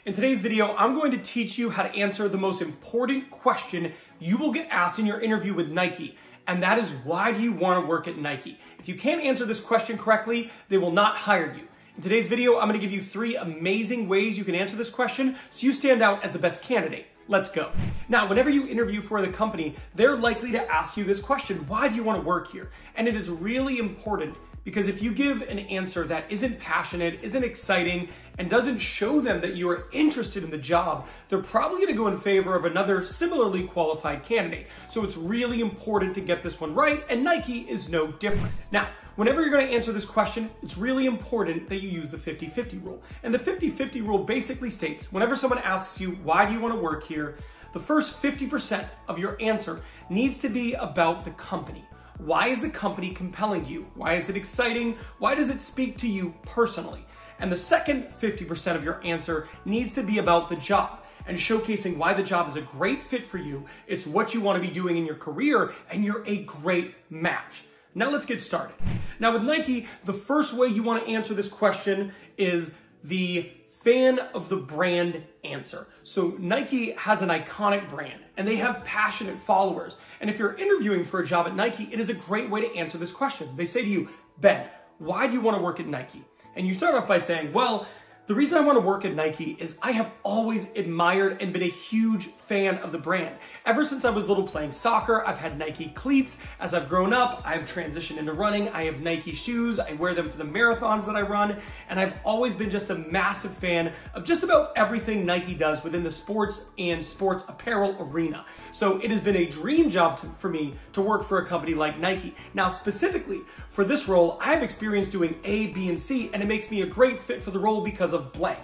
In today's video, I'm going to teach you how to answer the most important question you will get asked in your interview with Nike, and that is, why do you want to work at Nike? If you can't answer this question correctly, they will not hire you. In today's video, I'm going to give you 3 amazing ways you can answer this question so you stand out as the best candidate. Let's go. Now, whenever you interview for the company, they're likely to ask you this question: why do you want to work here? And it is really important, because if you give an answer that isn't passionate, isn't exciting, and doesn't show them that you are interested in the job, they're probably going to go in favor of another similarly qualified candidate. So it's really important to get this one right, and Nike is no different. Now, whenever you're going to answer this question, it's really important that you use the 50-50 rule. And the 50-50 rule basically states, whenever someone asks you, why do you want to work here, the first 50% of your answer needs to be about the company. Why is the company compelling to you? Why is it exciting? Why does it speak to you personally? And the second 50% of your answer needs to be about the job and showcasing why the job is a great fit for you. It's what you want to be doing in your career, and you're a great match. Now let's get started. Now with Nike, the first way you want to answer this question is the fan of the brand answer. So Nike has an iconic brand and they have passionate followers. And if you're interviewing for a job at Nike, it is a great way to answer this question. They say to you, Ben, why do you want to work at Nike? And you start off by saying, well, the reason I want to work at Nike is I have always admired and been a huge fan of the brand. Ever since I was little playing soccer, I've had Nike cleats. As I've grown up, I've transitioned into running. I have Nike shoes. I wear them for the marathons that I run. And I've always been just a massive fan of just about everything Nike does within the sports and sports apparel arena. So it has been a dream job for me to work for a company like Nike. Now, specifically for this role, I have experience doing A, B, and C, and it makes me a great fit for the role because of blank.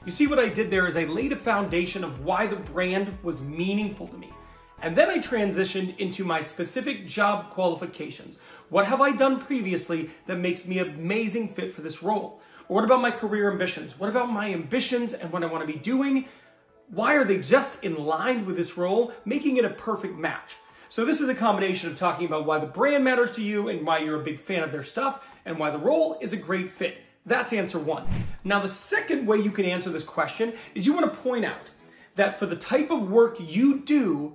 You see what I did there is I laid a foundation of why the brand was meaningful to me. And then I transitioned into my specific job qualifications. What have I done previously that makes me an amazing fit for this role? Or what about my career ambitions? What about my ambitions and what I want to be doing? Why are they just in line with this role, making it a perfect match? So this is a combination of talking about why the brand matters to you and why you're a big fan of their stuff and why the role is a great fit. That's answer 1. Now, the second way you can answer this question is you want to point out that for the type of work you do,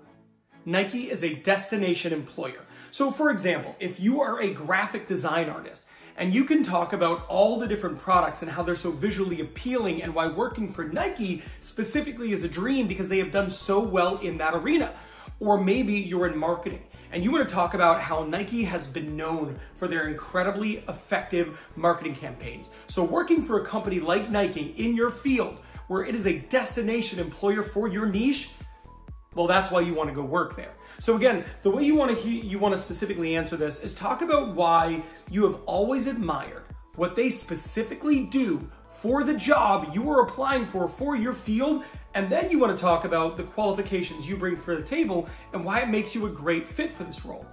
Nike is a destination employer. So for example, if you are a graphic design artist and you can talk about all the different products and how they're so visually appealing and why working for Nike specifically is a dream because they have done so well in that arena. Or maybe you're in marketing and you want to talk about how Nike has been known for their incredibly effective marketing campaigns. So working for a company like Nike in your field, where it is a destination employer for your niche, well, that's why you want to go work there. So again, the way you want to specifically answer this is talk about why you have always admired what they specifically do for the job you are applying for your field, and then you want to talk about the qualifications you bring for the table and why it makes you a great fit for this role.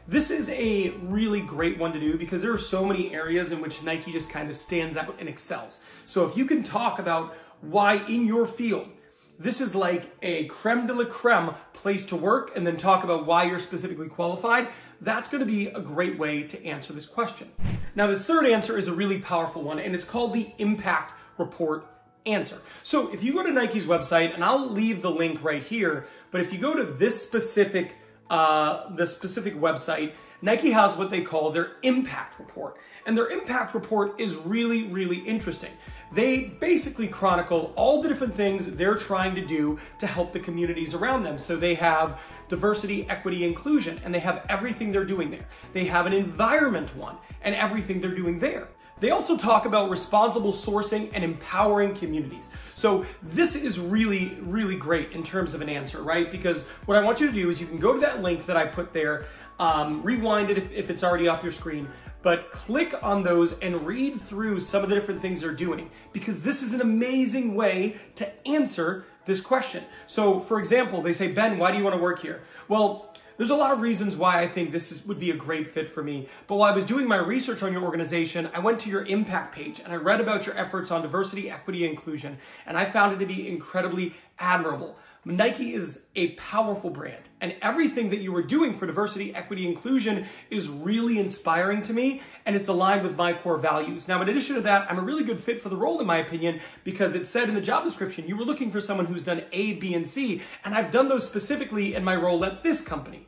This is a really great one to do because there are so many areas in which Nike just kind of stands out and excels. So if you can talk about why in your field this is like a creme de la creme place to work, and then talk about why you're specifically qualified, that's going to be a great way to answer this question. Now, the third answer is a really powerful one, and it's called the impact report answer. So if you go to Nike's website, and I'll leave the link right here, but if you go to this specific website, Nike has what they call their impact report. And their impact report is really, really interesting. They basically chronicle all the different things they're trying to do to help the communities around them. So they have diversity, equity, inclusion, and they have everything they're doing there. They have an environment one and everything they're doing there. They also talk about responsible sourcing and empowering communities. So this is really, really great in terms of an answer, right? Because what I want you to do is you can go to that link that I put there, rewind it if it's already off your screen, but click on those and read through some of the different things they're doing, because this is an amazing way to answer this question. So for example, they say, Ben, why do you want to work here? Well, there's a lot of reasons why I think this would be a great fit for me. But while I was doing my research on your organization, I went to your impact page and I read about your efforts on diversity, equity, and inclusion. And I found it to be incredibly admirable. Nike is a powerful brand, and everything that you are doing for diversity, equity, inclusion is really inspiring to me, and it's aligned with my core values. Now, in addition to that, I'm a really good fit for the role, in my opinion, because it said in the job description, you were looking for someone who's done A, B, and C, and I've done those specifically in my role at this company.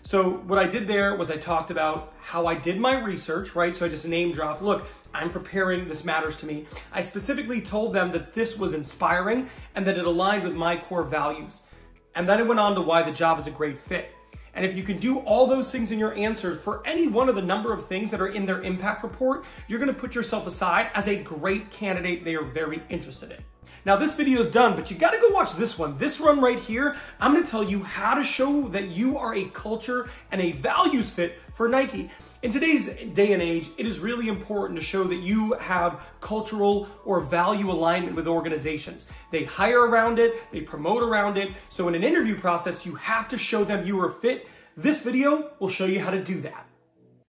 So what I did there was I talked about how I did my research, right? So I just name dropped, look, I'm preparing, this matters to me. I specifically told them that this was inspiring and that it aligned with my core values. And then I went on to why the job is a great fit. And if you can do all those things in your answers for any one of the number of things that are in their impact report, you're gonna put yourself aside as a great candidate they are very interested in. Now this video is done, but you gotta go watch this one. This one right here, I'm gonna tell you how to show that you are a culture and a values fit for Nike. In today's day and age, it is really important to show that you have cultural or value alignment with organizations. They hire around it, they promote around it. So in an interview process, you have to show them you are fit. This video will show you how to do that.